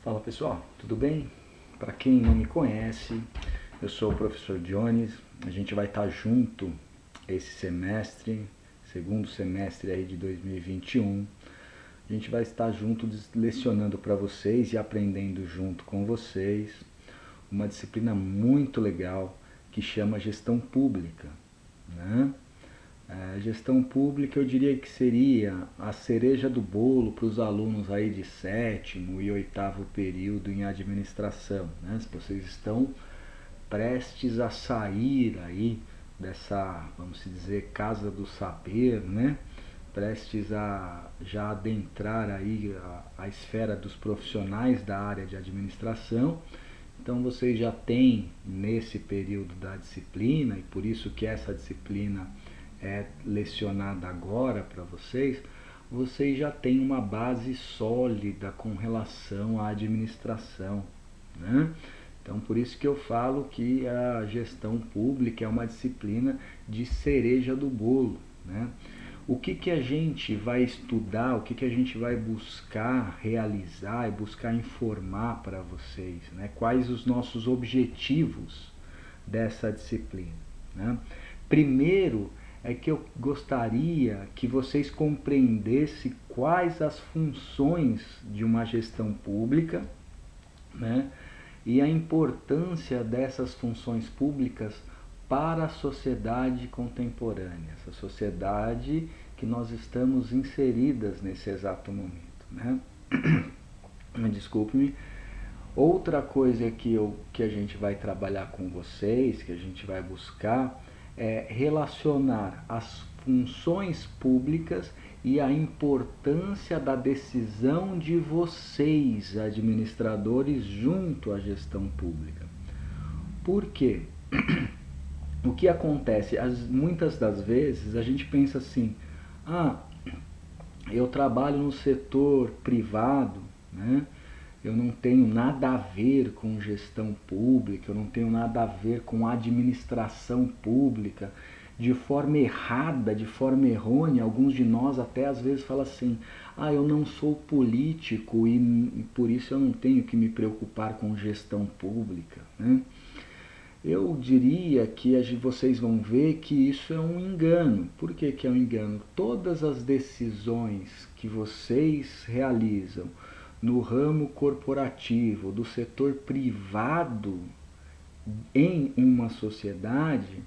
Fala pessoal, tudo bem? Para quem não me conhece, eu sou o professor Jones. A gente vai estar junto esse semestre, segundo semestre aí de 2021. A gente vai estar junto lecionando para vocês e aprendendo junto com vocês uma disciplina muito legal que chama gestão pública, né? A gestão pública eu diria que seria a cereja do bolo para os alunos aí de sétimo e oitavo período em administração, né? Se vocês estão prestes a sair aí dessa, vamos dizer, casa do saber, né? Prestes a já adentrar aí a esfera dos profissionais da área de administração. Então vocês já têm nesse período da disciplina, e por isso que essa disciplina é lecionada agora para vocês, vocês já têm uma base sólida com relação à administração, né? Então por isso que eu falo que a gestão pública é uma disciplina de cereja do bolo, né? O que a gente vai estudar, o que a gente vai buscar realizar e buscar informar para vocês, né? Quais os nossos objetivos dessa disciplina, né? Primeiro é que eu gostaria que vocês compreendessem quais as funções de uma gestão pública, né? E a importância dessas funções públicas para a sociedade contemporânea, essa sociedade que nós estamos inseridas nesse exato momento, né? Desculpe-me. Outra coisa que a gente vai trabalhar com vocês, que a gente vai buscar, é relacionar as funções públicas e a importância da decisão de vocês, administradores, junto à gestão pública. Por quê? O que acontece? Muitas das vezes a gente pensa assim, eu trabalho no setor privado, né? Eu não tenho nada a ver com gestão pública, eu não tenho nada a ver com administração pública. De forma errada, de forma errônea, alguns de nós até às vezes falam assim, eu não sou político e por isso eu não tenho que me preocupar com gestão pública, né? Eu diria que vocês vão ver que isso é um engano. Por que é um engano? Todas as decisões que vocês realizam no ramo corporativo, do setor privado em uma sociedade,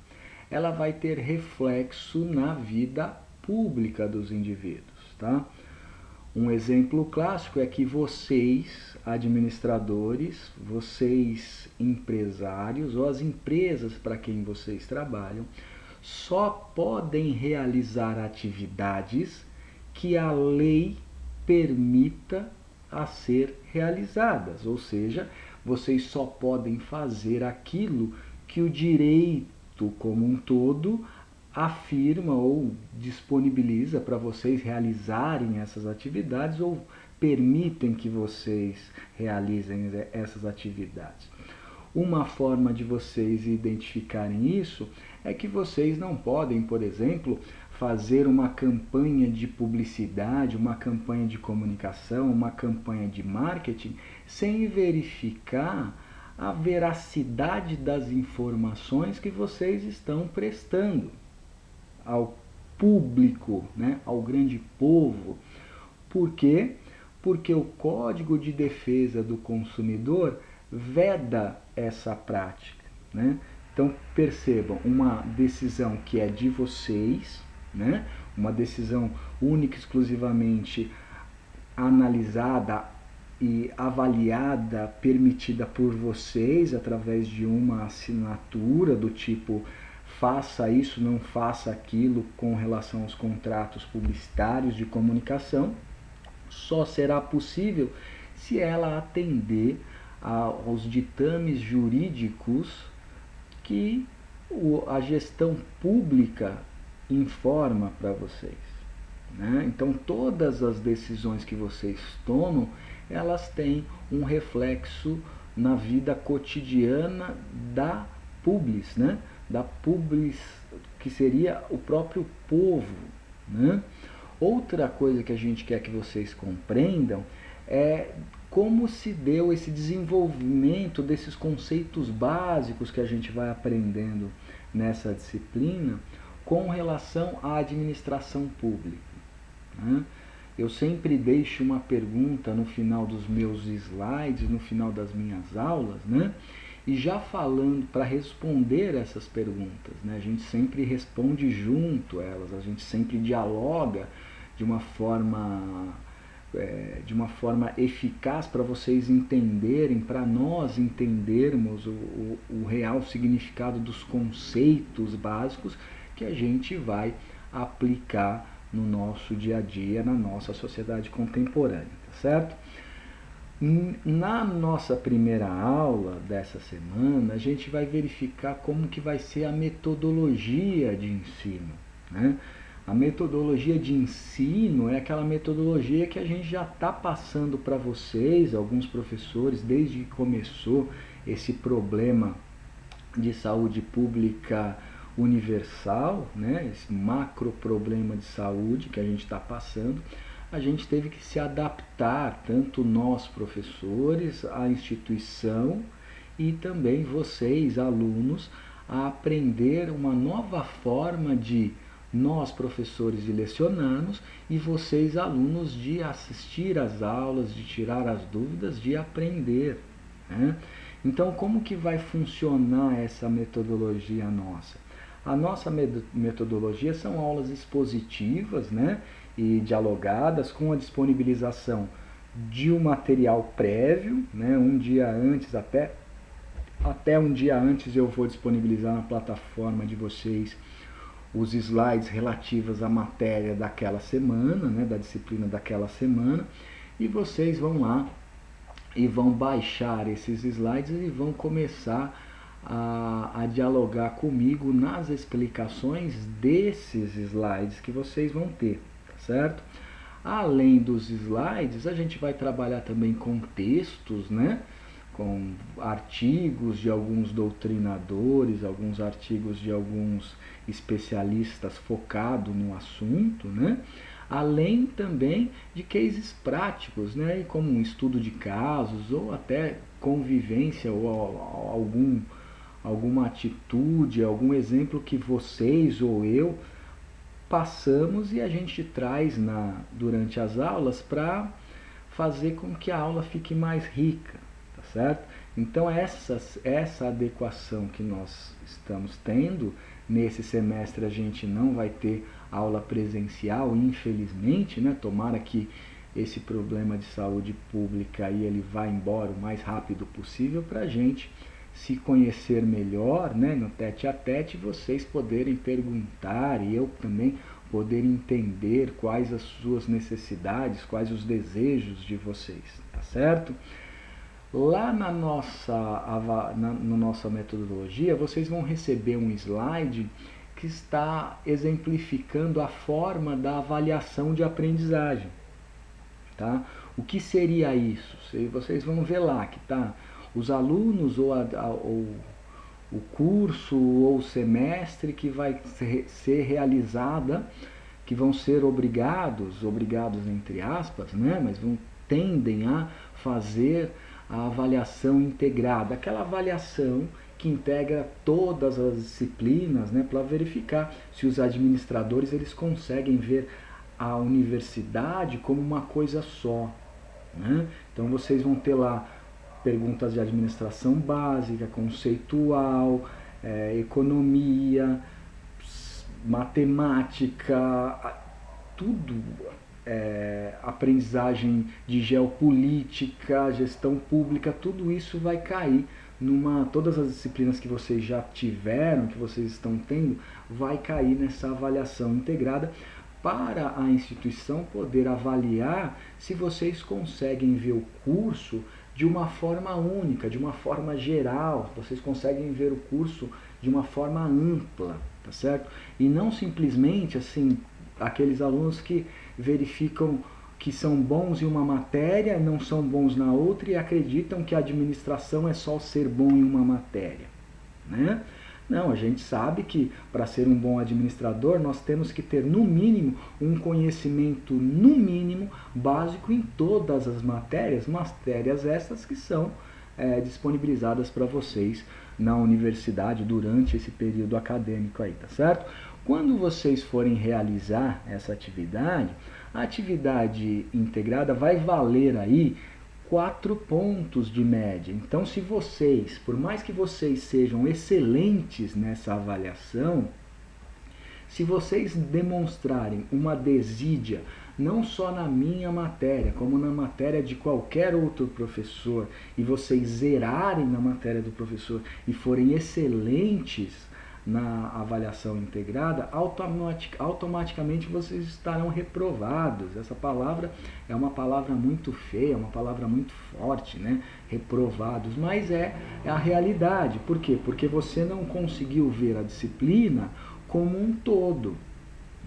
ela vai ter reflexo na vida pública dos indivíduos, tá? Um exemplo clássico é que vocês, administradores, vocês empresários ou as empresas para quem vocês trabalham, só podem realizar atividades que a lei permita a ser realizadas, ou seja, vocês só podem fazer aquilo que o direito como um todo afirma ou disponibiliza para vocês realizarem essas atividades ou permitem que vocês realizem essas atividades. Uma forma de vocês identificarem isso é que vocês não podem, por exemplo, fazer uma campanha de publicidade, uma campanha de comunicação, uma campanha de marketing sem verificar a veracidade das informações que vocês estão prestando ao público, né, ao grande povo. Por quê? Porque o Código de Defesa do Consumidor veda essa prática, né? Então percebam, uma decisão que é de vocês, né? Uma decisão única e exclusivamente analisada e avaliada, permitida por vocês através de uma assinatura do tipo faça isso, não faça aquilo com relação aos contratos publicitários de comunicação, só será possível se ela atender aos ditames jurídicos que a gestão pública informa para vocês, né? Então todas as decisões que vocês tomam, elas têm um reflexo na vida cotidiana da publis, né? Da publis, que seria o próprio povo, né? Outra coisa que a gente quer que vocês compreendam é como se deu esse desenvolvimento desses conceitos básicos que a gente vai aprendendo nessa disciplina com relação à administração pública, né? Eu sempre deixo uma pergunta no final dos meus slides, no final das minhas aulas, né? E já falando para responder essas perguntas, né? A gente sempre responde junto elas, a gente sempre dialoga de uma forma eficaz para vocês entenderem, para nós entendermos o real significado dos conceitos básicos que a gente vai aplicar no nosso dia a dia, na nossa sociedade contemporânea, tá certo? Na nossa primeira aula dessa semana, a gente vai verificar como que vai ser a metodologia de ensino, né? A metodologia de ensino é aquela metodologia que a gente já está passando para vocês, alguns professores, desde que começou esse problema de saúde pública universal, né? Esse macro problema de saúde que a gente está passando. A gente teve que se adaptar, tanto nós professores, a instituição e também vocês, alunos, a aprender uma nova forma de nós professores de lecionarmos e vocês alunos de assistir às aulas, de tirar as dúvidas, de aprender, né? Então como que vai funcionar essa metodologia nossa? A nossa metodologia são aulas expositivas, né, e dialogadas com a disponibilização de um material prévio, né, um dia antes, até um dia antes eu vou disponibilizar na plataforma de vocês os slides relativos à matéria daquela semana, né, da disciplina daquela semana, e vocês vão lá e vão baixar esses slides e vão começar a dialogar comigo nas explicações desses slides que vocês vão ter, tá certo? Além dos slides, a gente vai trabalhar também com textos, né? Com artigos de alguns doutrinadores, alguns artigos de alguns especialistas focados no assunto, né? Além também de cases práticos, né? Como um estudo de casos ou até convivência ou alguma atitude, algum exemplo que vocês ou eu passamos e a gente traz durante as aulas para fazer com que a aula fique mais rica, tá certo? Então essa adequação que nós estamos tendo, nesse semestre a gente não vai ter aula presencial, infelizmente, né? Tomara que esse problema de saúde pública aí ele vá embora o mais rápido possível para a gente se conhecer melhor, né, no tete a tete, vocês poderem perguntar e eu também poder entender quais as suas necessidades, quais os desejos de vocês, tá certo? Lá na nossa metodologia, vocês vão receber um slide que está exemplificando a forma da avaliação de aprendizagem, tá? O que seria isso? Vocês vão ver lá que tá os alunos ou o curso ou o semestre que vai ser realizada, que vão ser obrigados entre aspas, né? Mas tendem a fazer a avaliação integrada, aquela avaliação que integra todas as disciplinas, né? Para verificar se os administradores eles conseguem ver a universidade como uma coisa só, né? Então vocês vão ter lá perguntas de administração básica, conceitual, economia, matemática, tudo, aprendizagem de geopolítica, gestão pública, tudo isso vai cair todas as disciplinas que vocês já tiveram, que vocês estão tendo, vai cair nessa avaliação integrada para a instituição poder avaliar se vocês conseguem ver o curso de uma forma única, de uma forma geral, vocês conseguem ver o curso de uma forma ampla, tá certo? E não simplesmente assim, aqueles alunos que verificam que são bons em uma matéria, não são bons na outra e acreditam que a administração é só ser bom em uma matéria, né? Não, a gente sabe que para ser um bom administrador nós temos que ter no mínimo um conhecimento no mínimo básico em todas as matérias essas que são disponibilizadas para vocês na universidade durante esse período acadêmico aí, tá certo? Quando vocês forem realizar essa atividade, a atividade integrada vai valer aí 4 pontos de média. Então, se vocês, por mais que vocês sejam excelentes nessa avaliação, se vocês demonstrarem uma desídia, não só na minha matéria, como na matéria de qualquer outro professor, e vocês zerarem na matéria do professor e forem excelentes na avaliação integrada, automaticamente vocês estarão reprovados. Essa palavra é uma palavra muito feia, uma palavra muito forte, né? Reprovados, mas é a realidade. Por quê? Porque você não conseguiu ver a disciplina como um todo,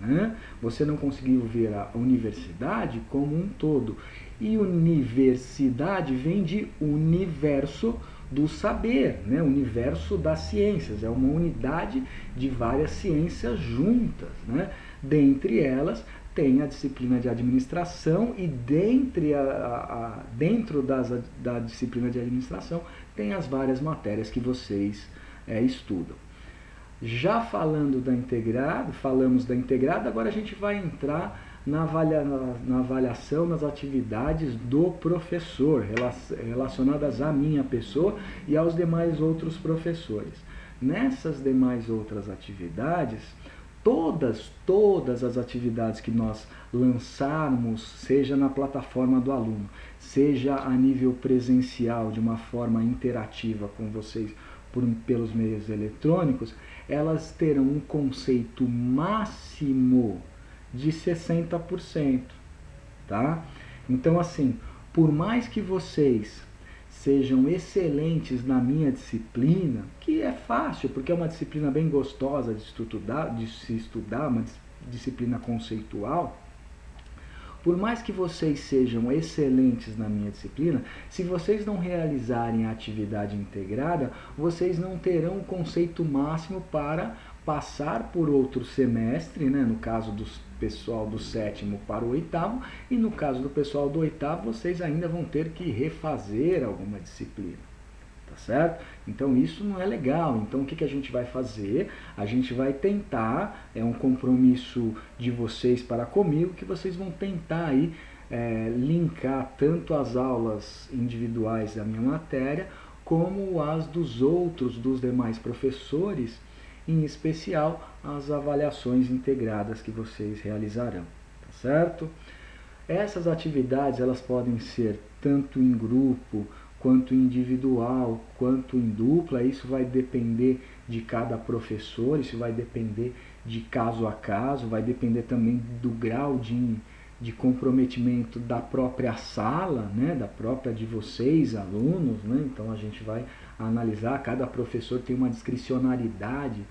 né? Você não conseguiu ver a universidade como um todo. E universidade vem de universo do saber, né? Universo das ciências, é uma unidade de várias ciências juntas, né? Dentre elas tem a disciplina de administração e dentro da disciplina de administração tem as várias matérias que vocês estudam. Já falamos da integrada, agora a gente vai entrar na avaliação, nas atividades do professor, relacionadas à minha pessoa e aos demais outros professores. Nessas demais outras atividades, todas as atividades que nós lançarmos, seja na plataforma do aluno, seja a nível presencial, de uma forma interativa com vocês, pelos meios eletrônicos, elas terão um conceito máximo de 60%, tá? Então, assim, por mais que vocês sejam excelentes na minha disciplina, que é fácil, porque é uma disciplina bem gostosa de se estudar, uma disciplina conceitual, por mais que vocês sejam excelentes na minha disciplina, se vocês não realizarem a atividade integrada, vocês não terão o conceito máximo para passar por outro semestre, né? No caso do pessoal do 7º para o 8º, e no caso do pessoal do 8º, vocês ainda vão ter que refazer alguma disciplina. Tá certo? Então isso não é legal. Então o que a gente vai fazer? A gente vai tentar, é um compromisso de vocês para comigo, que vocês vão tentar aí linkar tanto as aulas individuais da minha matéria, como as dos demais professores, em especial as avaliações integradas que vocês realizarão. Tá certo? Essas atividades elas podem ser tanto em grupo, quanto individual, quanto em dupla. Isso vai depender de cada professor, isso vai depender de caso a caso, vai depender também do grau de comprometimento da própria sala, né, da própria de vocês, alunos, né? Então a gente vai analisar, cada professor tem uma discricionariedade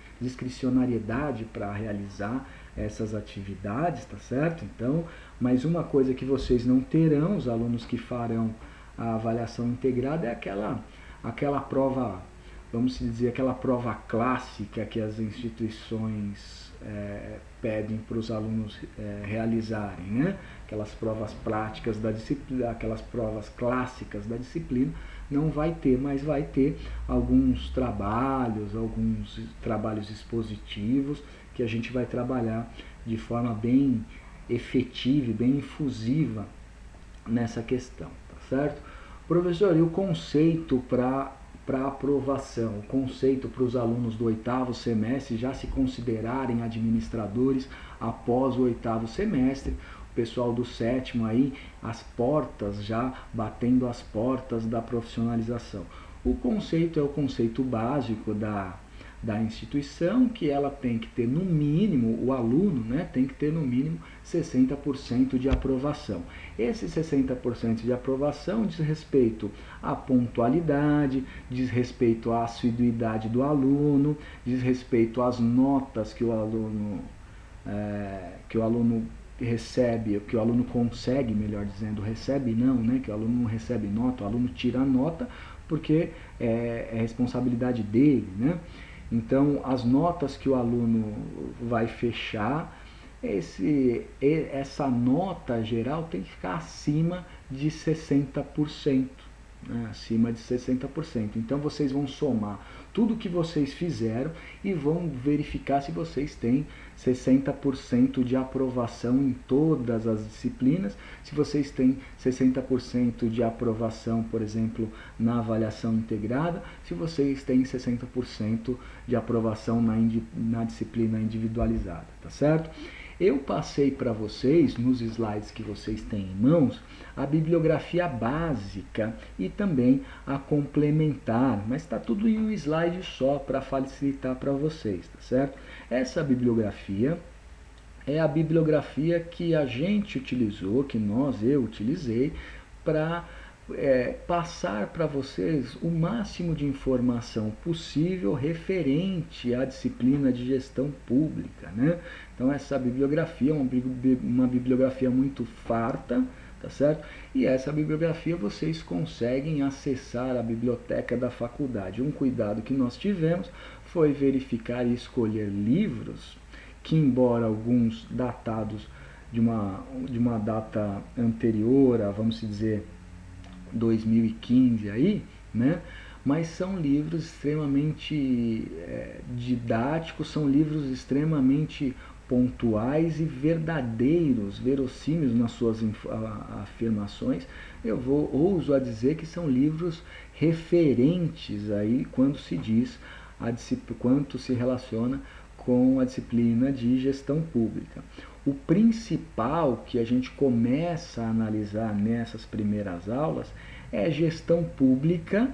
para realizar essas atividades, tá certo? Então, mais uma coisa que vocês não terão, os alunos que farão a avaliação integrada, é aquela prova, vamos dizer, aquela prova clássica que as instituições pedem para os alunos realizarem, né? Aquelas provas práticas da disciplina, aquelas provas clássicas da disciplina, não vai ter, mas vai ter alguns trabalhos expositivos que a gente vai trabalhar de forma bem efetiva e bem infusiva nessa questão, tá certo? Professor, e o conceito para aprovação, o conceito para os alunos do 8º semestre já se considerarem administradores após o 8º semestre, o pessoal do 7º aí, batendo as portas da profissionalização. O conceito é o conceito básico da instituição, que ela tem que ter no mínimo, o aluno, né, tem que ter no mínimo 60% de aprovação. Esse 60% de aprovação diz respeito à pontualidade, diz respeito à assiduidade do aluno, diz respeito às notas que o aluno recebe, que o aluno consegue, melhor dizendo, recebe não, né, que o aluno não recebe nota, o aluno tira a nota porque é responsabilidade dele, né? Então, as notas que o aluno vai fechar, essa nota geral tem que ficar acima de 60%. Né, acima de 60%. Então vocês vão somar tudo que vocês fizeram e vão verificar se vocês têm 60% de aprovação em todas as disciplinas, se vocês têm 60% de aprovação, por exemplo, na avaliação integrada, se vocês têm 60% de aprovação na disciplina individualizada, tá certo? Eu passei para vocês, nos slides que vocês têm em mãos, a bibliografia básica e também a complementar, mas está tudo em um slide só para facilitar para vocês, tá certo? Essa bibliografia é a bibliografia que a gente utilizou, eu utilizei, para passar para vocês o máximo de informação possível referente à disciplina de gestão pública, né? Então essa bibliografia é uma bibliografia muito farta, tá certo? E essa bibliografia vocês conseguem acessar a biblioteca da faculdade. Um cuidado que nós tivemos foi verificar e escolher livros que, embora alguns datados de uma data anterior a, vamos dizer, 2015 aí, né? Mas são livros extremamente didáticos, são livros extremamente pontuais e verdadeiros, verossímeis nas suas afirmações. Eu ouso a dizer que são livros referentes aí quando se diz quanto se relaciona com a disciplina de gestão pública. O principal que a gente começa a analisar nessas primeiras aulas é gestão pública,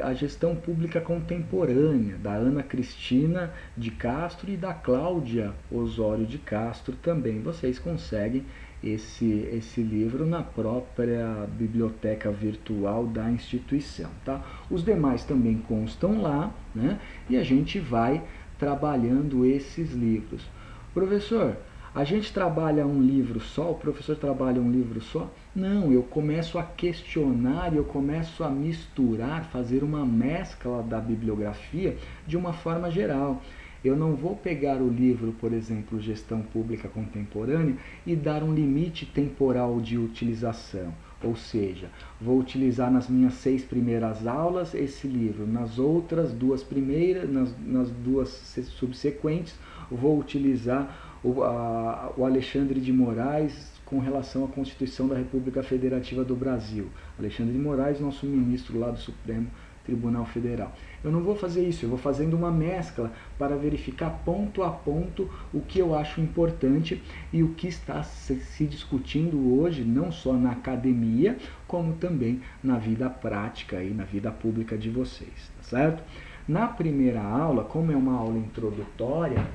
a gestão pública contemporânea, da Ana Cristina de Castro e da Cláudia Osório de Castro também. Vocês conseguem esse livro na própria biblioteca virtual da instituição, tá? Os demais também constam lá, né? E a gente vai trabalhando esses livros. Professor, a gente trabalha um livro só? O professor trabalha um livro só? Não, eu começo a questionar, eu começo a misturar, fazer uma mescla da bibliografia de uma forma geral. Eu não vou pegar o livro, por exemplo, Gestão Pública Contemporânea, e dar um limite temporal de utilização. Ou seja, vou utilizar nas minhas 6 primeiras aulas esse livro, nas outras 2 primeiras, nas 2 subsequentes, vou utilizar o Alexandre de Moraes com relação à Constituição da República Federativa do Brasil. Alexandre de Moraes, nosso ministro lá do Supremo Tribunal Federal. Eu não vou fazer isso, eu vou fazendo uma mescla para verificar ponto a ponto o que eu acho importante e o que está se discutindo hoje, não só na academia, como também na vida prática e na vida pública de vocês, tá certo? Na primeira aula, como é uma aula introdutória,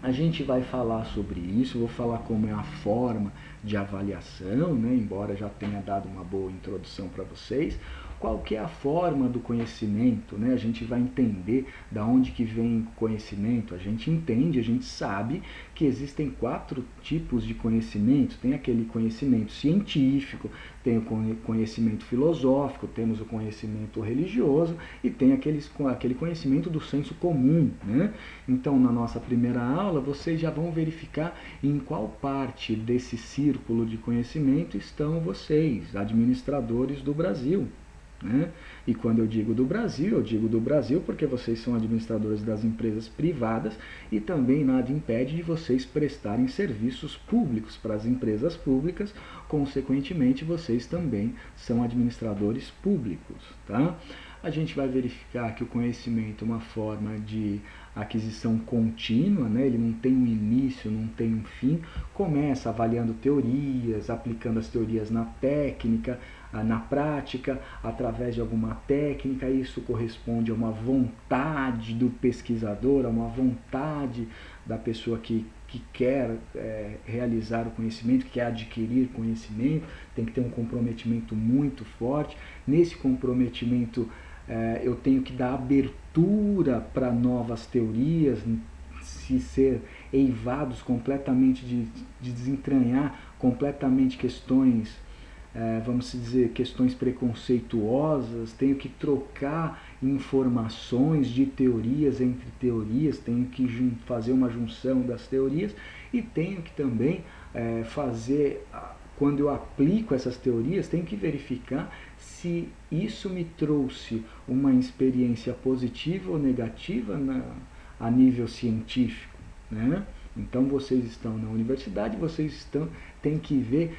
a gente vai falar sobre isso, vou falar como é a forma de avaliação, né? Embora já tenha dado uma boa introdução para vocês. Qual que é a forma do conhecimento, né? A gente vai entender da onde que vem o conhecimento. A gente entende, a gente sabe que existem 4 tipos de conhecimento. Tem aquele conhecimento científico, tem o conhecimento filosófico, temos o conhecimento religioso e tem aquele conhecimento do senso comum, né? Então, na nossa primeira aula, vocês já vão verificar em qual parte desse círculo de conhecimento estão vocês, administradores do Brasil. Né? E quando eu digo do Brasil porque vocês são administradores das empresas privadas e também nada impede de vocês prestarem serviços públicos para as empresas públicas, consequentemente vocês também são administradores públicos, tá? A gente vai verificar que o conhecimento é uma forma de aquisição contínua, né? Ele não tem um início, não tem um fim, começa avaliando teorias, aplicando as teorias na técnica, na prática, através de alguma técnica. Isso corresponde a uma vontade do pesquisador, a uma vontade da pessoa que quer realizar o conhecimento, que quer adquirir conhecimento, tem que ter um comprometimento muito forte. Nesse comprometimento, eu tenho que dar abertura para novas teorias, se ser eivados completamente, de desentranhar completamente questões vamos dizer, questões preconceituosas, tenho que trocar informações de teorias entre teorias, tenho que fazer uma junção das teorias e tenho que também fazer, quando eu aplico essas teorias, tenho que verificar se isso me trouxe uma experiência positiva ou negativa a nível científico, né? Então vocês estão na universidade, vocês têm que ver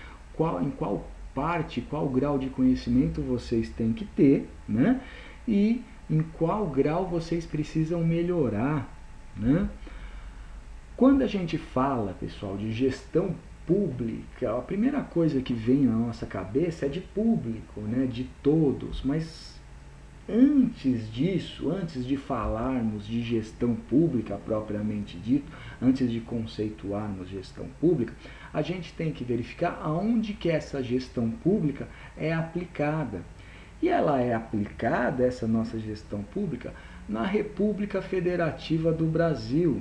em qual parte, qual grau de conhecimento vocês têm que ter, né? E em qual grau vocês precisam melhorar, né? Quando a gente fala, pessoal, de gestão pública, a primeira coisa que vem na nossa cabeça é de público, né? De todos, mas antes disso, antes de falarmos de gestão pública propriamente dito, antes de conceituarmos gestão pública, a gente tem que verificar aonde que essa gestão pública é aplicada. E ela é aplicada, essa nossa gestão pública, na República Federativa do Brasil,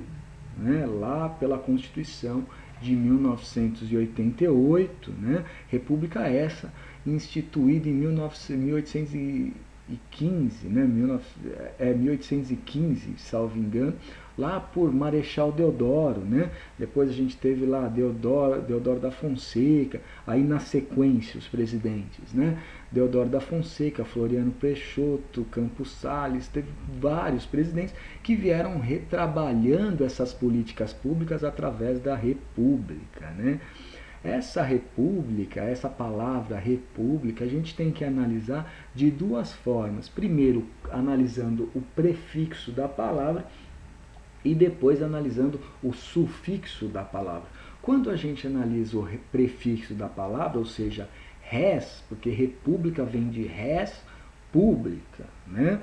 né? Lá pela Constituição de 1988, né? República essa instituída em 1815, né? 1815, salvo engano, lá por Marechal Deodoro, né? Depois a gente teve lá Deodoro da Fonseca, aí na sequência os presidentes, né? Deodoro da Fonseca, Floriano Peixoto, Campos Salles, teve vários presidentes que vieram retrabalhando essas políticas públicas através da República, né? Essa república, essa palavra república, a gente tem que analisar de duas formas. Primeiro, analisando o prefixo da palavra e depois analisando o sufixo da palavra. Quando a gente analisa o prefixo da palavra, ou seja, res, porque república vem de res pública, né?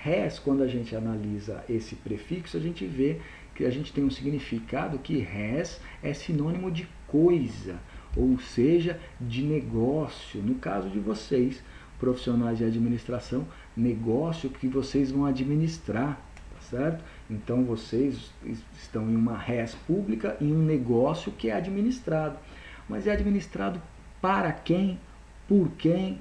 Res, quando a gente analisa esse prefixo, a gente vê que a gente tem um significado que res é sinônimo de coisa, ou seja, de negócio. No caso de vocês, profissionais de administração, negócio que vocês vão administrar, tá certo? Então vocês estão em uma res pública, em um negócio que é administrado. Mas é administrado para quem? Por quem?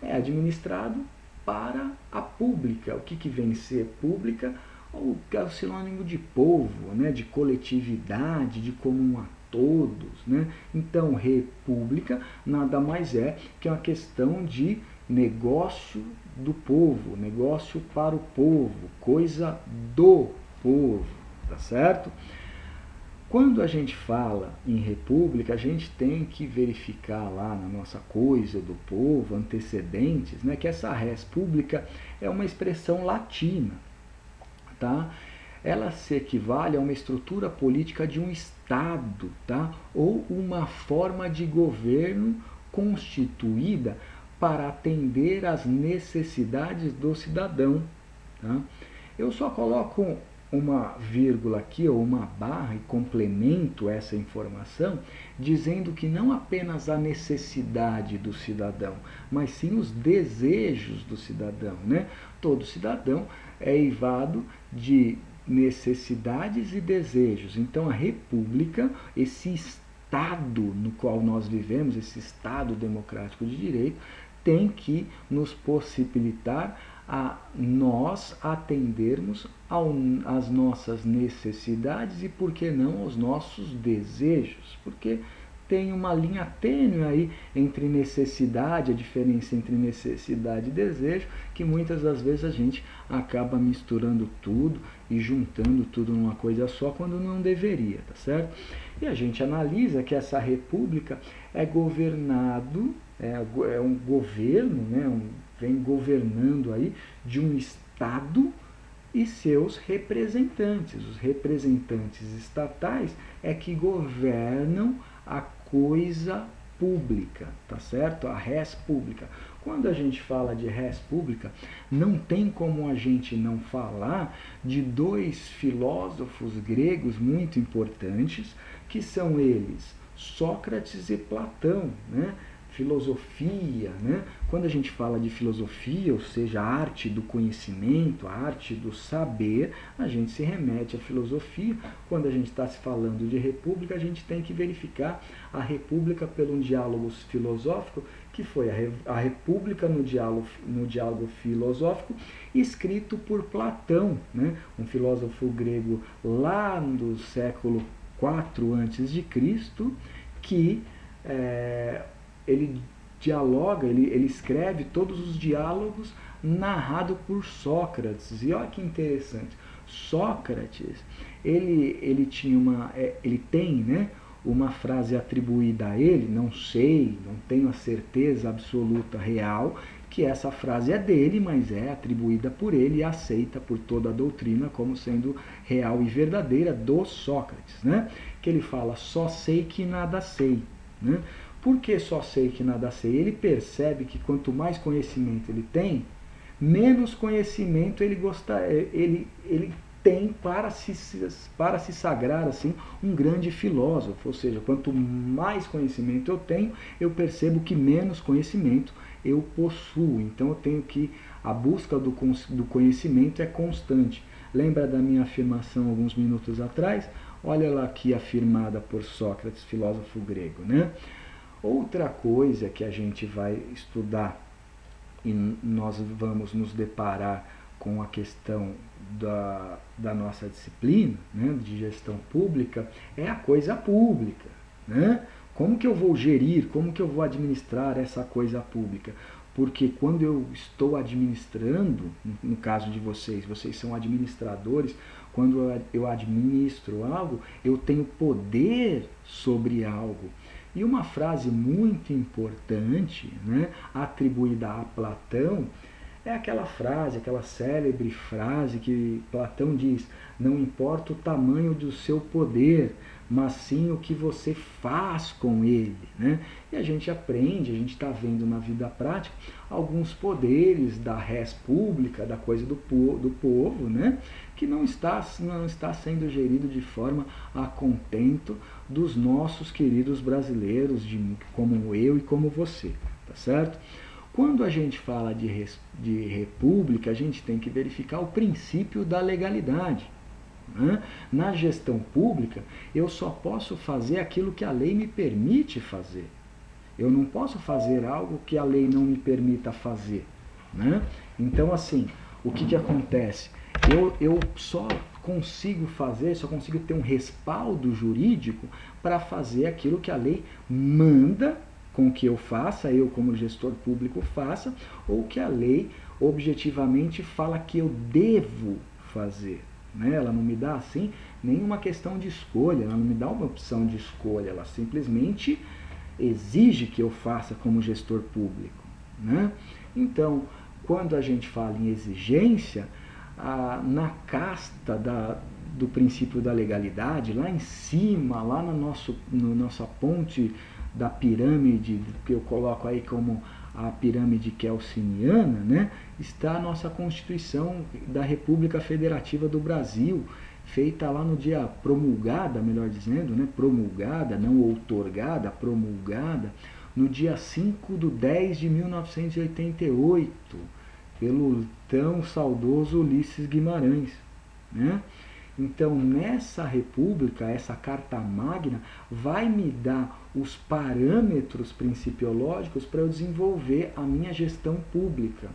É administrado para a pública. O que vem ser pública? Ou é o sinônimo de povo, né? De coletividade, de comum a todos, né? Então, república nada mais é que uma questão de negócio do povo, negócio para o povo, coisa do povo, tá certo? Quando a gente fala em república, a gente tem que verificar lá na nossa coisa do povo, antecedentes, né, que essa res pública é uma expressão latina, tá? Ela se equivale a uma estrutura política de um Estado, tá? Ou uma forma de governo constituída para atender às necessidades do cidadão, tá? Eu só coloco uma vírgula aqui ou uma barra e complemento essa informação dizendo que não apenas a necessidade do cidadão, mas sim os desejos do cidadão, né? Todo cidadão é eivado de necessidades e desejos. Então a república, esse Estado no qual nós vivemos, esse Estado democrático de direito, tem que nos possibilitar a nós atendermos às nossas necessidades e, por que não, aos nossos desejos, porque tem uma linha tênue aí entre necessidade, a diferença entre necessidade e desejo, que muitas das vezes a gente acaba misturando tudo e juntando tudo numa coisa só, quando não deveria, tá certo? E a gente analisa que essa república é governado, é um governo, né, vem governando aí de um Estado e seus representantes. Os representantes estatais é que governam a coisa pública, tá certo? A res pública. Quando a gente fala de res pública, não tem como a gente não falar de dois filósofos gregos muito importantes, que são eles Sócrates e Platão, né? filosofia, né? Quando a gente fala de filosofia, ou seja, a arte do conhecimento, a arte do saber, a gente se remete à filosofia. Quando a gente está se falando de república, a gente tem que verificar a república pelo diálogo filosófico, que foi a república no diálogo filosófico, escrito por Platão, né? Um filósofo grego lá do século IV a.C., que ele dialoga, ele escreve todos os diálogos narrado por Sócrates. E olha que interessante, Sócrates, ele tem, né, uma frase atribuída a ele, não sei, não tenho a certeza absoluta real que essa frase é dele, mas é atribuída por ele e aceita por toda a doutrina como sendo real e verdadeira do Sócrates, né? Que ele fala: só sei que nada sei, né? Por que só sei que nada sei? Ele percebe que quanto mais conhecimento ele tem, menos conhecimento ele tem para se sagrar assim um grande filósofo. Ou seja, quanto mais conhecimento eu tenho, eu percebo que menos conhecimento eu possuo. Então eu tenho que a busca do conhecimento é constante. Lembra da minha afirmação alguns minutos atrás? Olha lá aqui afirmada por Sócrates, filósofo grego, né? Outra coisa que a gente vai estudar e nós vamos nos deparar com a questão da nossa disciplina, né, de gestão pública, é a coisa pública, né? Como que eu vou gerir, como que eu vou administrar essa coisa pública? Porque quando eu estou administrando, no caso de vocês são administradores, quando eu administro algo, eu tenho poder sobre algo. E uma frase muito importante, né, atribuída a Platão, é aquela frase, aquela célebre frase que Platão diz: não importa o tamanho do seu poder, mas sim o que você faz com ele, né? E a gente aprende, a gente está vendo na vida prática alguns poderes da res pública, da coisa do povo, né? Que não está sendo gerido de forma a contento dos nossos queridos brasileiros, como eu e como você, tá certo? Quando a gente fala de república, a gente tem que verificar o princípio da legalidade, né? Na gestão pública, eu só posso fazer aquilo que a lei me permite fazer. Eu não posso fazer algo que a lei não me permita fazer, né? Então, assim, o que acontece? Eu só consigo ter um respaldo jurídico para fazer aquilo que a lei manda com que eu faça, eu como gestor público faça, ou que a lei objetivamente fala que eu devo fazer, né? Ela não me dá assim nenhuma questão de escolha, ela não me dá uma opção de escolha, ela simplesmente exige que eu faça como gestor público, né? Então, quando a gente fala em exigência, na casta do princípio da legalidade, lá em cima, lá na nossa ponte da pirâmide, que eu coloco aí como a pirâmide kelseniana, né, está a nossa Constituição da República Federativa do Brasil, feita lá no dia promulgada, melhor dizendo, né, promulgada, não outorgada, promulgada, no dia 5/10/1988, pelo tão saudoso Ulisses Guimarães, né? Então, nessa república, essa Carta Magna vai me dar os parâmetros principiológicos para eu desenvolver a minha gestão pública.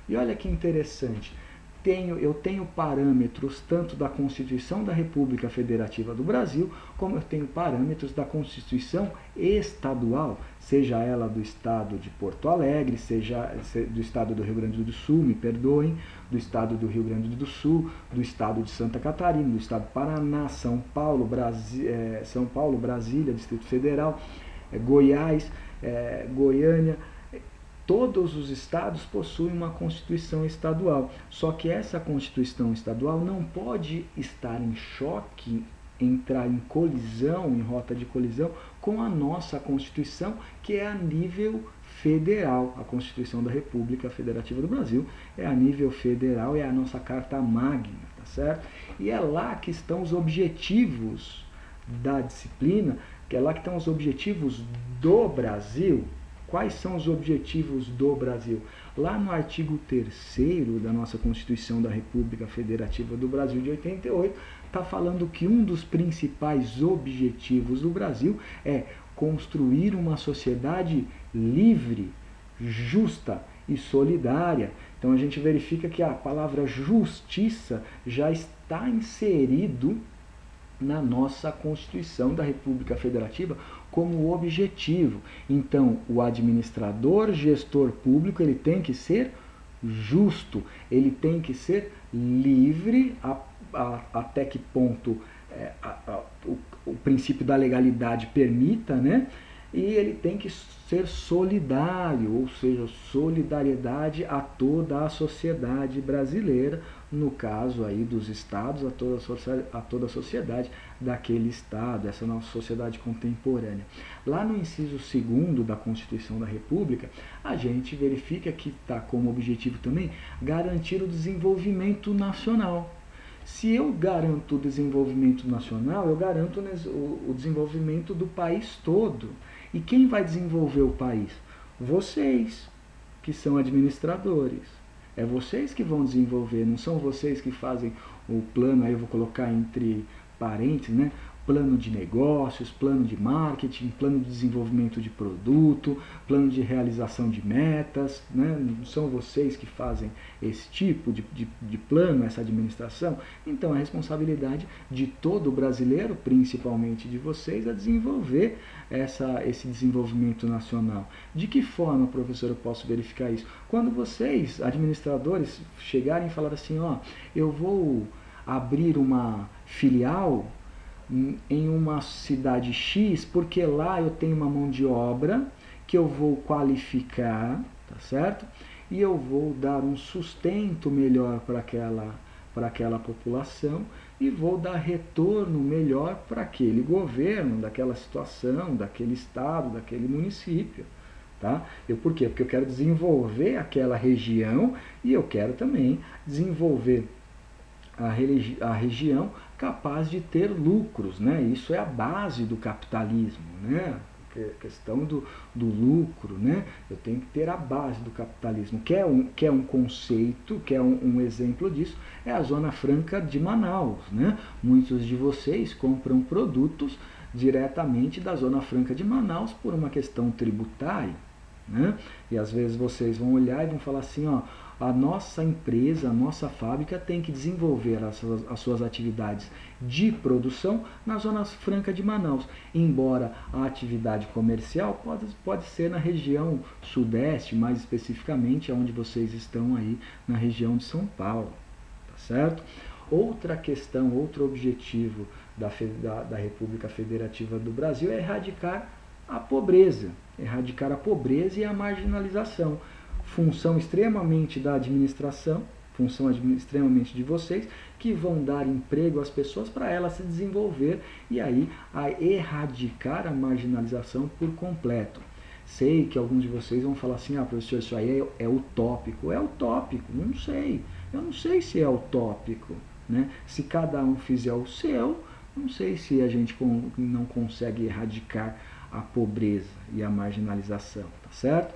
E olha que interessante, eu tenho parâmetros tanto da Constituição da República Federativa do Brasil, como eu tenho parâmetros da Constituição estadual, seja ela do estado de Porto Alegre, seja do estado do Rio Grande do Sul, me perdoem, do estado do Rio Grande do Sul, do estado de Santa Catarina, do estado do Paraná, São Paulo, Brasília, Distrito Federal, Goiás, Goiânia. Todos os estados possuem uma Constituição estadual, só que essa Constituição estadual não pode estar em choque, entrar em colisão, em rota de colisão, com a nossa Constituição, que é a nível federal. A Constituição da República Federativa do Brasil é a nível federal, é a nossa Carta Magna, tá certo? E é lá que estão os objetivos da disciplina, que é lá que estão os objetivos do Brasil, quais são os objetivos do Brasil? Lá no artigo 3º da nossa Constituição da República Federativa do Brasil de 88, está falando que um dos principais objetivos do Brasil é construir uma sociedade livre, justa e solidária. Então a gente verifica que a palavra justiça já está inserido na nossa Constituição da República Federativa como objetivo. Então, o administrador, gestor público, ele tem que ser justo, ele tem que ser livre, até que ponto o princípio da legalidade permita, né? E ele tem que ser solidário, ou seja, solidariedade a toda a sociedade brasileira, no caso aí dos estados, a toda a sociedade daquele estado, essa nossa sociedade contemporânea. Lá no inciso 2º da Constituição da República, a gente verifica que está como objetivo também garantir o desenvolvimento nacional. Se eu garanto o desenvolvimento nacional, eu garanto o desenvolvimento do país todo. E quem vai desenvolver o país? Vocês, que são administradores. É vocês que vão desenvolver, não são vocês que fazem o plano, aí eu vou colocar entre parênteses, né? Plano de negócios, plano de marketing, plano de desenvolvimento de produto, plano de realização de metas, né? Não são vocês que fazem esse tipo de plano, essa administração? Então, a responsabilidade de todo brasileiro, principalmente de vocês, é desenvolver esse desenvolvimento nacional. De que forma, professor, eu posso verificar isso? Quando vocês, administradores, chegarem e falar assim, ó, eu vou abrir uma filial em uma cidade X, porque lá eu tenho uma mão de obra que eu vou qualificar, tá certo? E eu vou dar um sustento melhor para aquela população e vou dar retorno melhor para aquele governo, daquela situação, daquele estado, daquele município. Tá? Por quê? Porque eu quero desenvolver aquela região e eu quero também desenvolver a região capaz de ter lucros, né? Isso é a base do capitalismo, né? A questão do lucro, né? Eu tenho que ter a base do capitalismo, que é um conceito, que é um exemplo disso, é a Zona Franca de Manaus, né? Muitos de vocês compram produtos diretamente da Zona Franca de Manaus por uma questão tributária, né? E às vezes vocês vão olhar e vão falar assim, ó, a nossa empresa, a nossa fábrica tem que desenvolver as suas atividades de produção na Zona Franca de Manaus, embora a atividade comercial pode ser na região sudeste, mais especificamente onde vocês estão aí na região de São Paulo, tá certo? Outra questão, outro objetivo da República Federativa do Brasil é erradicar a pobreza e a marginalização. Função extremamente da administração, função extremamente de vocês, que vão dar emprego às pessoas para elas se desenvolver e aí a erradicar a marginalização por completo. Sei que alguns de vocês vão falar assim, professor, isso aí é utópico. É utópico, não sei. Eu não sei se é utópico, né? Se cada um fizer o seu, não sei se a gente não consegue erradicar a pobreza e a marginalização, tá certo?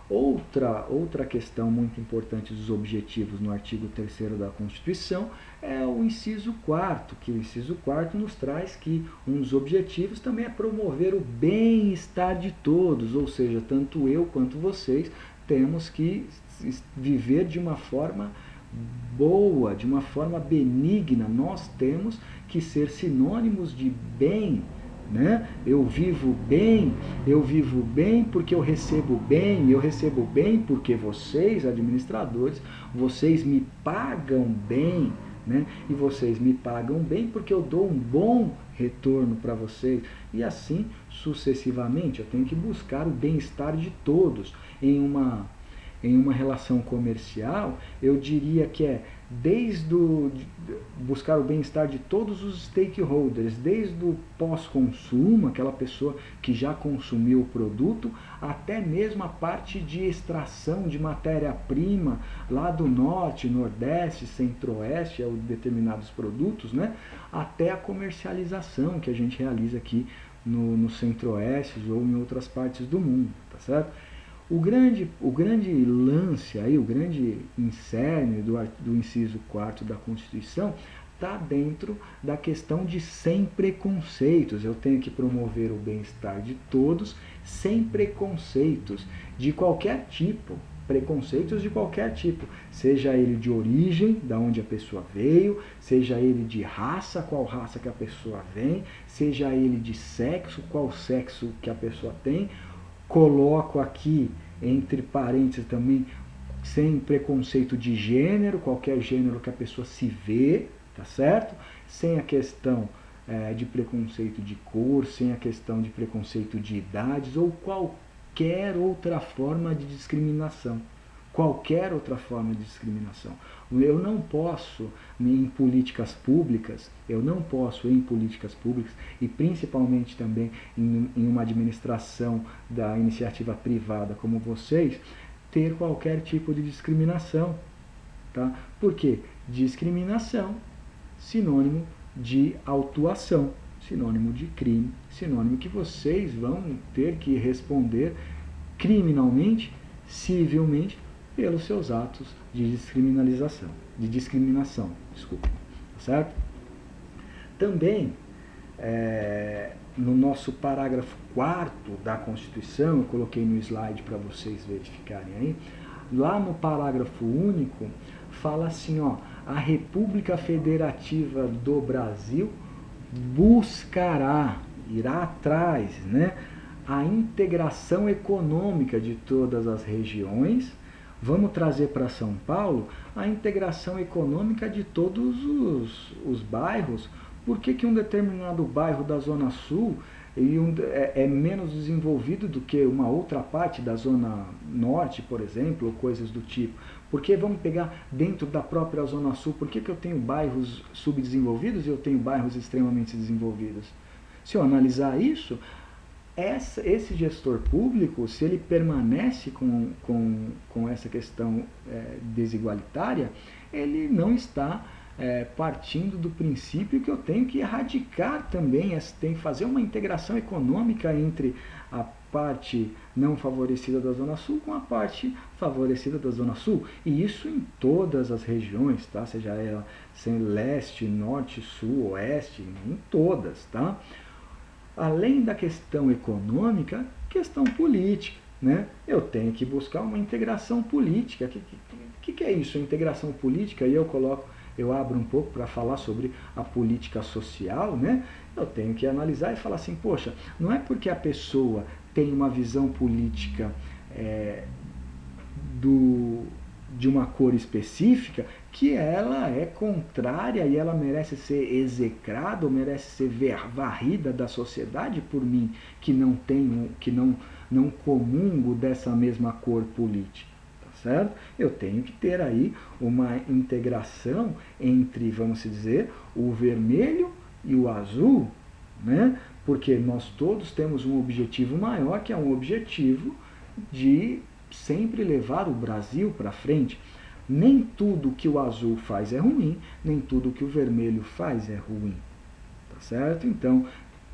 Outra questão muito importante dos objetivos no artigo 3º da Constituição é o inciso 4º, que o inciso 4º nos traz que um dos objetivos também é promover o bem-estar de todos, ou seja, tanto eu quanto vocês temos que viver de uma forma boa, de uma forma benigna, nós temos que ser sinônimos de bem, né? Eu vivo bem porque eu recebo bem porque vocês, administradores, vocês me pagam bem, né? E vocês me pagam bem porque eu dou um bom retorno para vocês. E assim sucessivamente, eu tenho que buscar o bem-estar de todos. Em uma relação comercial, eu diria que é buscar o bem-estar de todos os stakeholders, desde o pós-consumo, aquela pessoa que já consumiu o produto, até mesmo a parte de extração de matéria-prima lá do norte, nordeste, centro-oeste, determinados produtos, né? Até a comercialização que a gente realiza aqui no centro-oeste ou em outras partes do mundo, tá certo? O grande lance aí, o grande incerne do inciso 4º da Constituição está dentro da questão de sem preconceitos. Eu tenho que promover o bem-estar de todos sem preconceitos de qualquer tipo. Preconceitos de qualquer tipo, seja ele de origem, da onde a pessoa veio, seja ele de raça, qual raça que a pessoa vem, seja ele de sexo, qual sexo que a pessoa tem. Coloco aqui entre parênteses também, sem preconceito de gênero, qualquer gênero que a pessoa se vê, tá certo? Sem a questão de preconceito de cor, sem a questão de preconceito de idades ou qualquer outra forma de discriminação. Qualquer outra forma de discriminação. Eu não posso, em políticas públicas, e principalmente também em uma administração da iniciativa privada como vocês, ter qualquer tipo de discriminação. Tá? Por quê? Discriminação, sinônimo de autuação, sinônimo de crime, sinônimo que vocês vão ter que responder criminalmente, civilmente, pelos seus atos de discriminação, desculpa, certo? Também, no nosso parágrafo 4º da Constituição, eu coloquei no slide para vocês verificarem aí, lá no parágrafo único, fala assim, ó, a República Federativa do Brasil buscará, irá atrás, né, a integração econômica de todas as regiões. Vamos trazer para São Paulo a integração econômica de todos os bairros. Por que um determinado bairro da Zona Sul é menos desenvolvido do que uma outra parte da Zona Norte, por exemplo, ou coisas do tipo? Porque vamos pegar dentro da própria Zona Sul, por que eu tenho bairros subdesenvolvidos e eu tenho bairros extremamente desenvolvidos? Se eu analisar isso, esse gestor público, se ele permanece com essa questão desigualitária, ele não está partindo do princípio que eu tenho que erradicar também, tem que fazer uma integração econômica entre a parte não favorecida da Zona Sul com a parte favorecida da Zona Sul. E isso em todas as regiões, tá? Seja ela leste, norte, sul, oeste, em todas, tá? Além da questão econômica, questão política, né? Eu tenho que buscar uma integração política. O que é isso, a integração política? E eu abro um pouco para falar sobre a política social, né? Eu tenho que analisar e falar assim, poxa, não é porque a pessoa tem uma visão política de uma cor específica que ela é contrária e ela merece ser execrada ou merece ser varrida da sociedade por mim, que não comungo dessa mesma cor política. Certo? Eu tenho que ter aí uma integração entre, vamos dizer, o vermelho e o azul, né? Porque nós todos temos um objetivo maior, que é um objetivo de sempre levar o Brasil para frente. Nem tudo que o azul faz é ruim, nem tudo que o vermelho faz é ruim, tá certo? Então,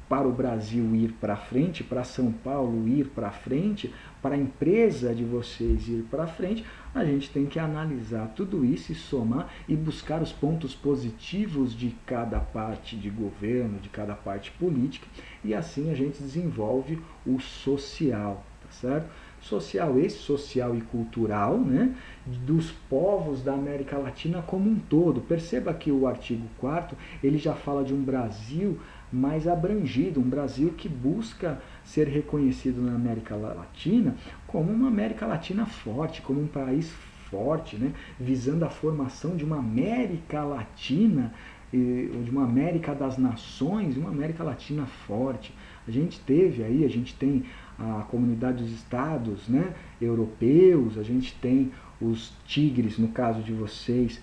para o Brasil ir para frente, para São Paulo ir para frente, para a empresa de vocês ir para frente, a gente tem que analisar tudo isso e somar e buscar os pontos positivos de cada parte de governo, de cada parte política, e assim a gente desenvolve o social, tá certo? Social e cultural, né, dos povos da América Latina como um todo. Perceba que o artigo 4º, ele já fala de um Brasil mais abrangido, um Brasil que busca ser reconhecido na América Latina como uma América Latina forte, como um país forte, né, visando a formação de uma América Latina, de uma América das Nações, uma América Latina forte. A gente tem a comunidade dos estados, né, europeus, a gente tem os tigres, no caso de vocês,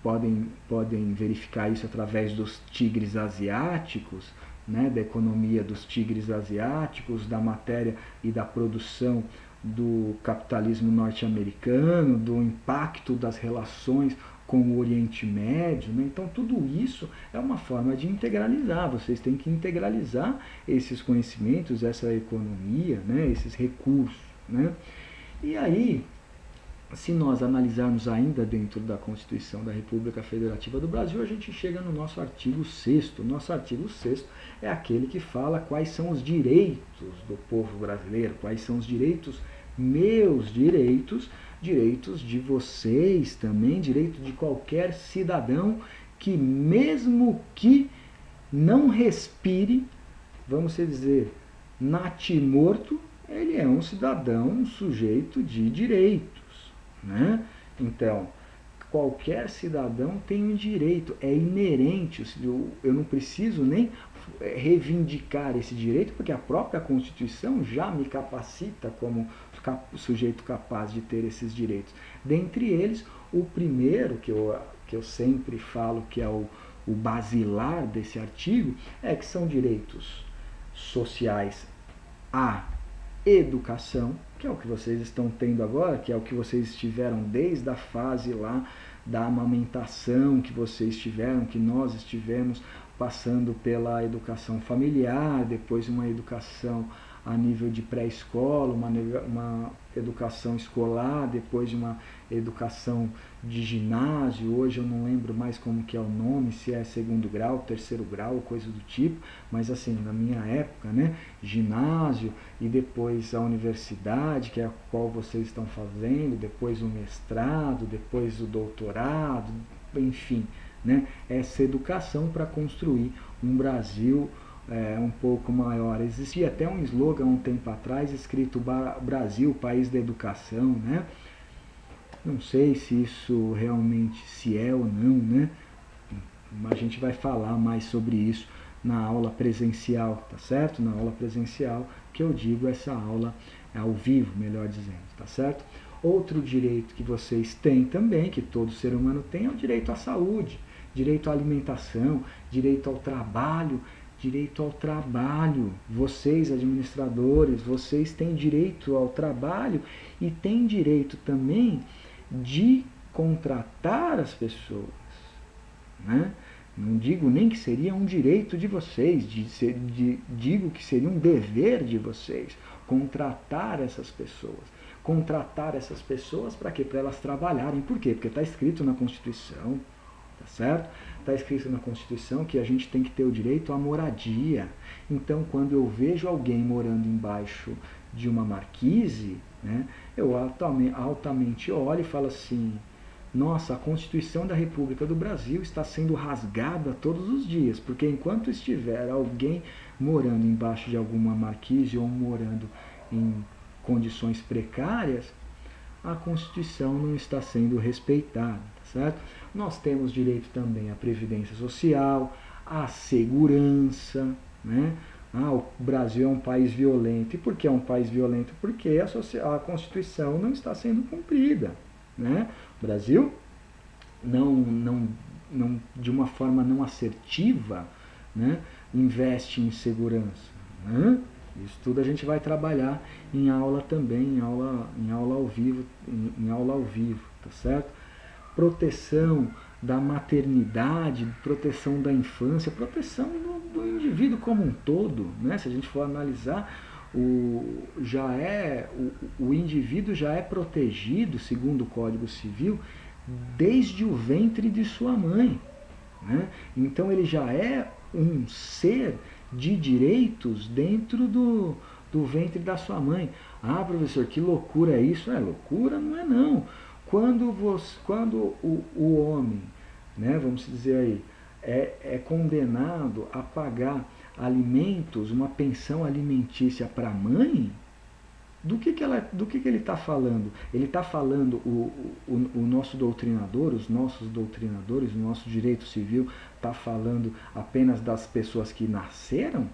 podem verificar isso através dos tigres asiáticos, né, da economia dos tigres asiáticos, da matéria e da produção do capitalismo norte-americano, do impacto das relações com o Oriente Médio, né? Então tudo isso é uma forma de integralizar, vocês têm que integralizar esses conhecimentos, essa economia, né? Esses recursos, né? E aí, se nós analisarmos ainda dentro da Constituição da República Federativa do Brasil, a gente chega no nosso artigo 6º. Nosso artigo 6º é aquele que fala quais são os direitos do povo brasileiro, quais são os direitos, meus direitos, direitos de vocês também, direito de qualquer cidadão que, mesmo que não respire, vamos dizer, natimorto, ele é um cidadão, um sujeito de direitos, né? Então, qualquer cidadão tem um direito, é inerente, eu não preciso nem reivindicar esse direito, porque a própria Constituição já me capacita como sujeito capaz de ter esses direitos. Dentre eles, o primeiro, que eu sempre falo que é o basilar desse artigo, é que são direitos sociais à educação, que é o que vocês estão tendo agora, que é o que vocês tiveram desde a fase lá da amamentação, que vocês tiveram, que nós estivemos passando pela educação familiar, depois uma educação a nível de pré-escola, uma educação escolar, depois de uma educação de ginásio. Hoje eu não lembro mais como que é o nome, se é 2º grau, 3º grau, coisa do tipo, mas assim, na minha época, né, ginásio, e depois a universidade, que é a qual vocês estão fazendo, depois o mestrado, depois o doutorado, enfim, né, essa educação para construir um Brasil um pouco maior. Existia até um slogan um tempo atrás escrito Brasil, país da educação, né? Não sei se isso realmente se é ou não, né? A gente vai falar mais sobre isso na aula presencial, tá certo? Na aula presencial, que eu digo essa aula ao vivo, melhor dizendo, tá certo? Outro direito que vocês têm também, que todo ser humano tem, é o direito à saúde, direito à alimentação, direito ao trabalho. Direito ao trabalho. Vocês, administradores, vocês têm direito ao trabalho e têm direito também de contratar as pessoas, né? Não digo nem que seria um direito de vocês, digo que seria um dever de vocês contratar essas pessoas. Contratar essas pessoas para quê? Para elas trabalharem. Por quê? Porque está escrito na Constituição, tá certo? Está escrito na Constituição que a gente tem que ter o direito à moradia. Então, quando eu vejo alguém morando embaixo de uma marquise, né, eu altamente olho e falo assim, nossa, a Constituição da República do Brasil está sendo rasgada todos os dias, porque enquanto estiver alguém morando embaixo de alguma marquise ou morando em condições precárias, a Constituição não está sendo respeitada, tá certo? Nós temos direito também à previdência social, à segurança, né? O Brasil é um país violento. E por que é um país violento? Porque a Constituição não está sendo cumprida, né? O Brasil não, de uma forma não assertiva, né, investe em segurança, né? Isso tudo a gente vai trabalhar em aula também, em aula ao vivo, tá certo? Proteção da maternidade, proteção da infância, proteção do indivíduo como um todo, né? Se a gente for analisar, o indivíduo já é protegido, segundo o Código Civil, desde o ventre de sua mãe, né? Então ele já é um ser de direitos dentro do ventre da sua mãe. Ah, professor, que loucura é isso? Loucura não é não. Quando o homem, né, vamos dizer aí, é condenado a pagar alimentos, uma pensão alimentícia para a mãe, do que ele está falando? Ele está falando, o nosso doutrinador, os nossos doutrinadores, o nosso direito civil está falando apenas das pessoas que nasceram?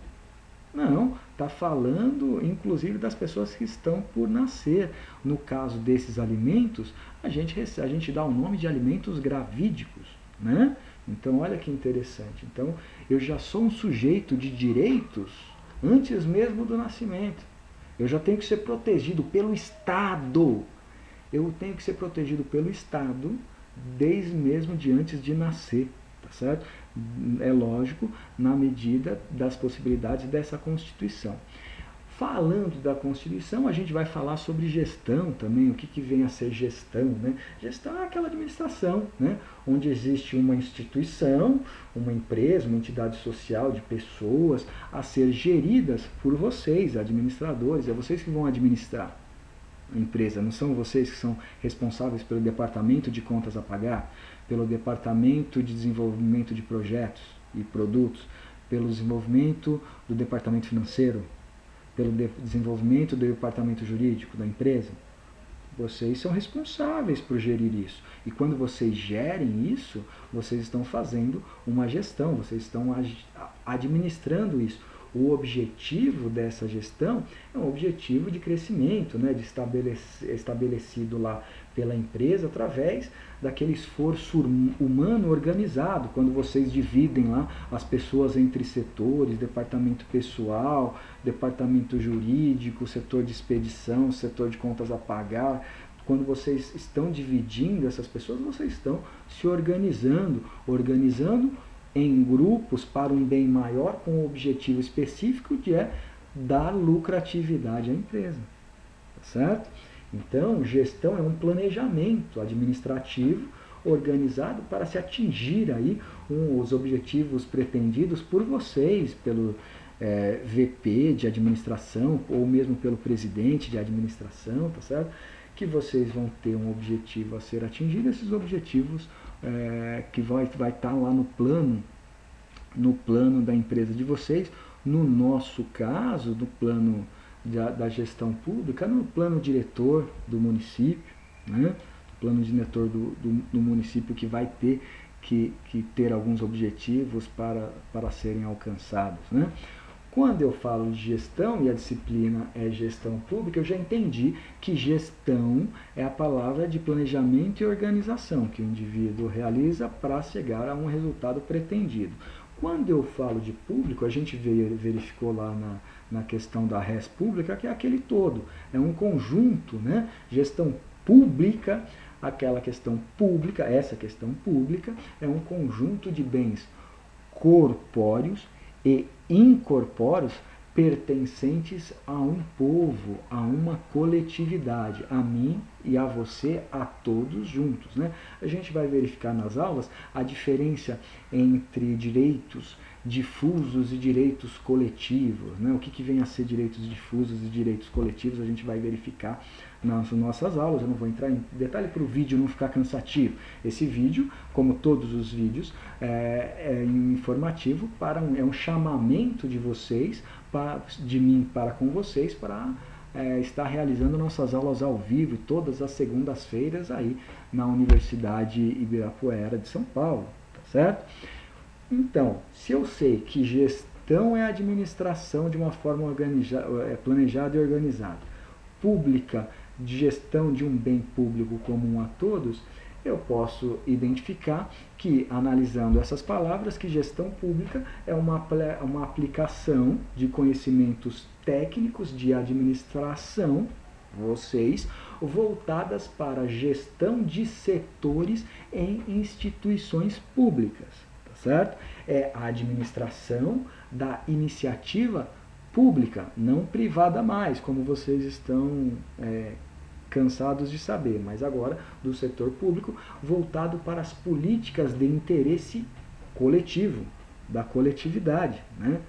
Não, está falando inclusive das pessoas que estão por nascer. No caso desses alimentos, a gente dá o nome de alimentos gravídicos, né? Então olha que interessante. Então eu já sou um sujeito de direitos antes mesmo do nascimento. Eu já tenho que ser protegido pelo Estado. Eu tenho que ser protegido pelo Estado desde mesmo de antes de nascer, tá certo? É lógico, na medida das possibilidades dessa Constituição. Falando da Constituição, a gente vai falar sobre gestão também, o que vem a ser gestão, né? Gestão é aquela administração, né? Onde existe uma instituição, uma empresa, uma entidade social de pessoas a ser geridas por vocês, administradores, é vocês que vão administrar a empresa, não são vocês que são responsáveis pelo departamento de contas a pagar, pelo departamento de desenvolvimento de projetos e produtos, pelo desenvolvimento do departamento financeiro, pelo desenvolvimento do departamento jurídico da empresa. Vocês são responsáveis por gerir isso. E quando vocês gerem isso, vocês estão fazendo uma gestão, vocês estão administrando isso. O objetivo dessa gestão é um objetivo de crescimento, né, de estabelecido lá pela empresa através daquele esforço humano organizado, quando vocês dividem lá as pessoas entre setores, departamento pessoal, departamento jurídico, setor de expedição, setor de contas a pagar. Quando vocês estão dividindo essas pessoas, vocês estão se organizando em grupos para um bem maior com um objetivo específico que é dar lucratividade à empresa, tá certo? Então, gestão é um planejamento administrativo organizado para se atingir aí os objetivos pretendidos por vocês, pelo VP de administração ou mesmo pelo presidente de administração, tá certo? Que vocês vão ter um objetivo a ser atingido, esses objetivos que vai estar lá no plano da empresa de vocês, no nosso caso, do plano da gestão pública, no plano diretor do município, né? O plano diretor do município que vai ter que ter alguns objetivos para serem alcançados, né? Quando eu falo de gestão e a disciplina é gestão pública, eu já entendi que gestão é a palavra de planejamento e organização que o indivíduo realiza para chegar a um resultado pretendido. Quando eu falo de público, a gente verificou lá na questão da res pública, que é aquele todo, é um conjunto, né? Gestão pública, aquela questão pública, essa questão pública é um conjunto de bens corpóreos e incorpóreos pertencentes a um povo, a uma coletividade, a mim e a você, a todos juntos, né? A gente vai verificar nas aulas a diferença entre direitos difusos e direitos coletivos, né? O que vem a ser direitos difusos e direitos coletivos, a gente vai verificar nas nossas aulas. Eu não vou entrar em detalhe para o vídeo não ficar cansativo. Esse vídeo, como todos os vídeos, é informativo, é um chamamento de vocês, de mim para com vocês, para estar realizando nossas aulas ao vivo todas as segundas-feiras aí na Universidade Ibirapuera de São Paulo, tá certo? Então, se eu sei que gestão é administração de uma forma planejada e organizada, pública, de gestão de um bem público comum a todos, eu posso identificar que, analisando essas palavras, que gestão pública é uma aplicação de conhecimentos técnicos de administração, vocês, voltadas para a gestão de setores em instituições públicas, tá certo? É a administração da iniciativa pública, não privada mais, como vocês estão cansados de saber, mas agora do setor público voltado para as políticas de interesse coletivo, da coletividade, né?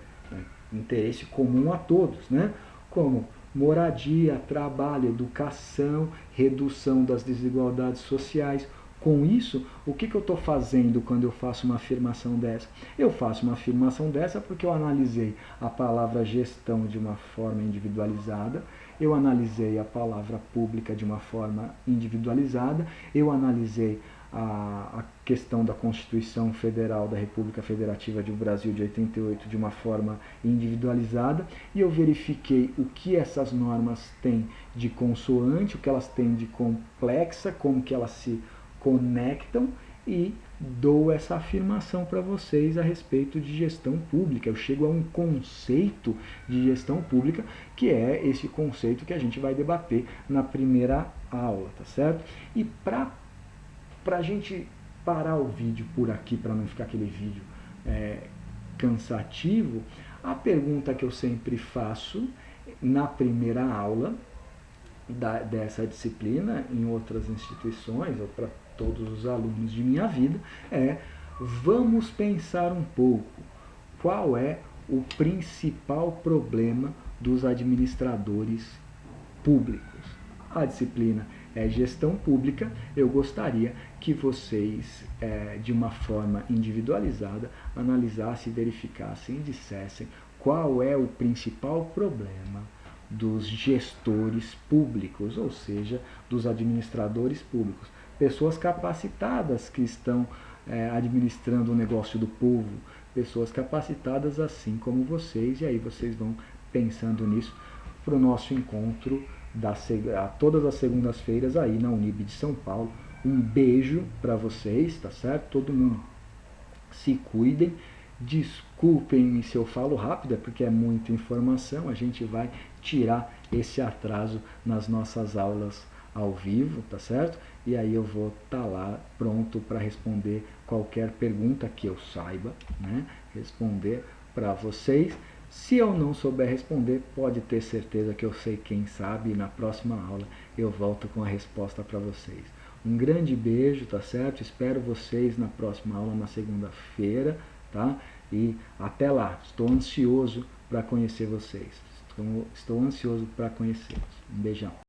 Interesse comum a todos, né? Como moradia, trabalho, educação, redução das desigualdades sociais. Com isso, o que eu estou fazendo quando eu faço uma afirmação dessa? Eu faço uma afirmação dessa porque eu analisei a palavra gestão de uma forma individualizada, eu analisei a palavra pública de uma forma individualizada, eu analisei a questão da Constituição Federal da República Federativa do Brasil de 88 de uma forma individualizada, e eu verifiquei o que essas normas têm de consoante, o que elas têm de complexa, como que elas se conectam, e dou essa afirmação para vocês a respeito de gestão pública. Eu chego a um conceito de gestão pública, que é esse conceito que a gente vai debater na primeira aula, tá certo? E para a gente parar o vídeo por aqui, para não ficar aquele vídeo cansativo, a pergunta que eu sempre faço na primeira aula dessa disciplina, em outras instituições, ou para todos os alunos de minha vida, vamos pensar um pouco qual é o principal problema dos administradores públicos. A disciplina é gestão pública. Eu gostaria que vocês, de uma forma individualizada, analisassem, verificassem e dissessem qual é o principal problema dos gestores públicos, ou seja, dos administradores públicos. Pessoas capacitadas que estão administrando o negócio do povo, pessoas capacitadas assim como vocês, e aí vocês vão pensando nisso para o nosso encontro todas as segundas-feiras aí na Unib de São Paulo. Um beijo para vocês, tá certo? Todo mundo se cuidem. Desculpem-me se eu falo rápido, porque é muita informação. A gente vai tirar esse atraso nas nossas aulas ao vivo, tá certo? E aí eu vou estar lá pronto para responder qualquer pergunta que eu saiba, né? Responder para vocês. Se eu não souber responder, pode ter certeza que eu sei quem sabe, e na próxima aula eu volto com a resposta para vocês. Um grande beijo, tá certo? Espero vocês na próxima aula, na segunda-feira, tá? E até lá, estou ansioso para conhecer vocês. Estou ansioso para conhecê-los. Um beijão.